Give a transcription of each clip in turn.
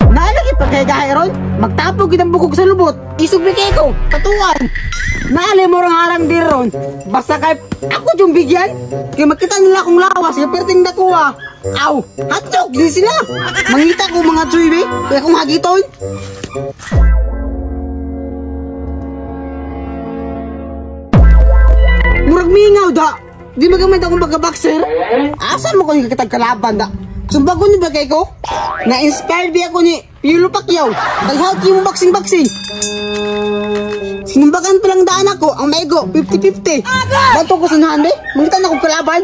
Naalagi pa kay Gahayron, magtapog kitang bukog sa lubot, isugbi kay ko, tatuan. Naalay mo rang harang din ron, basta kay ako yung bigyan, kaya makita nila akong lawas, yung perting nakuha. Aw, hatok din sila. Mangita ko mga tsuibi, kaya kong hagiton. Murag mingaw da, di magamit akong baga-boxer. Asan mo ko yung kitagkalaban da? Sumbago ni bagay ko, na-inspired di ako ni Piolo Pacquiao, daghat yung boxing-boxing. Sinumbagan pa lang daan ako, ang maigo, 50-50. Bato ko sanahan be, mangita na akong kalaban.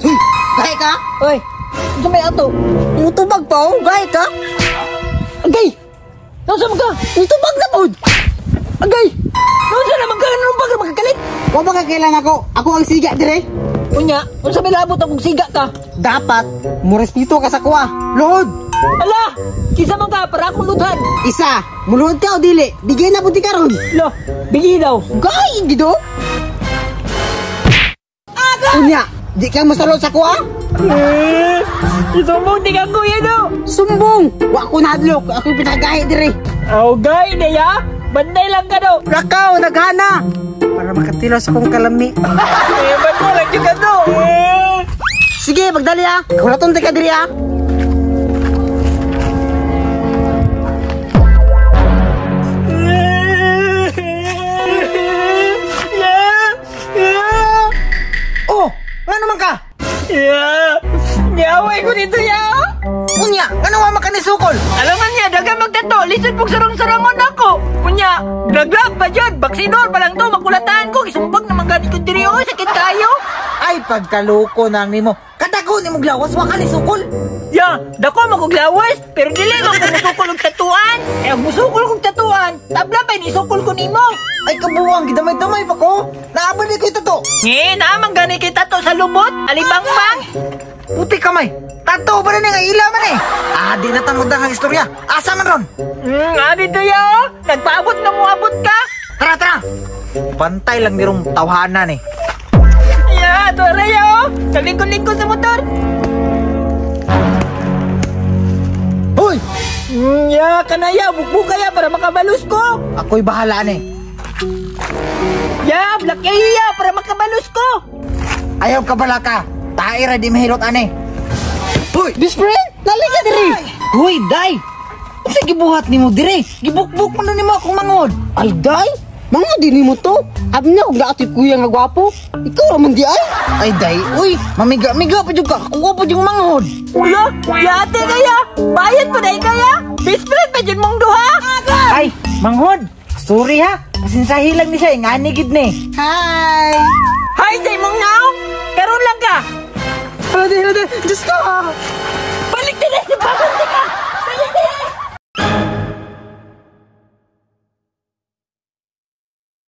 Uy, gaya ka? Uy, ito may ato. Utubag pa oh, gaya ka? Agay! Nasaan ka? Utubag na po! Agay! Nasaan naman ka? Anong baga magkakalit? Huwag ba kakailan ako? Ako ang siga dire. Unya, kung sabi labot akong siga ka? Dapat, murespeto ka sa kuwa. Luhod! Ala! Kisa mo ka para akong luthan. Isa, muluhod ka o dili. Bigay na puti ka ron. Lo, bigay daw. Gay, gido? Unya, di ka masalot sa kuha? Isumbong di ka kuya do. Sumbong. Wa ko nadlok. Ako yung pinagahi dire. Aw, gay na ya. Banday lang ka do. Lakaw, naghana. Para makatilaw sa kong kalami. Ba't mo lang ka do? Sige, magdali ha. Kulaton ka diri ha. Oh, nga naman ka? Nyaway ko dito ya. Unya, ano nga makanisukol? Alangan niya, dagang magtato. Lisod pong sarong-sarangon ako. Unya, naglag pa dyan. Baksidor pa lang to. Makulatahan ko. Isumbag naman ganit ko diri. Oy, sakit kayo. Ay, pagkaluko nang nimo. Katako ni mong lawas, waka ni sukol. Ya, dako maguglawas. Pero dili mo kung musukol og tatuan. Eh, ang musukol kong tatuan. Tabla pa ni sukol ko nimo. Ay, kabuang, gidamay-damay pa ko. Naabal ni ko ito to. Naamang gani kita to sa lubot. Alibang-bang. Puti kamay. Tato ba na nga ilaw man eh. Di na tangod ang istorya. Asa man ron? Dito ya. Nagpaabot na mo abot ka. Tara, tara. Bantay lang nirong tawhanan eh. Ya, tara ya. Naglikod-likod sa motor. Hoy! Ya, kanaya. Bukbuk kaya para makabalus ko. Ako'y bahala eh. Ya, black ya para makabalus ko. Ayaw ka bala ka. Taira di mahilot ane. Hoy, best friend, nalika diri. Hoy, day. Unsa gibuhat nimo diri? Gibukbuk man nimo akong mangod. Ay, day. Mangod din nimo to. Abi na og laati kuya nga gwapo. Ikaw man di ay. Ay, day. Uy, mamiga-miga pa jud ka. Kuha pa jud mangod. Ulo, yate kaya. Bayad pa day kaya. Best friend pa jud mong duha. Ay, mangod. Sorry ha. Masinsahi lang ni siya, ngani gid ni. Hi. Hi, day mong naw. Karon lang ka. Hadi, Diyos ko!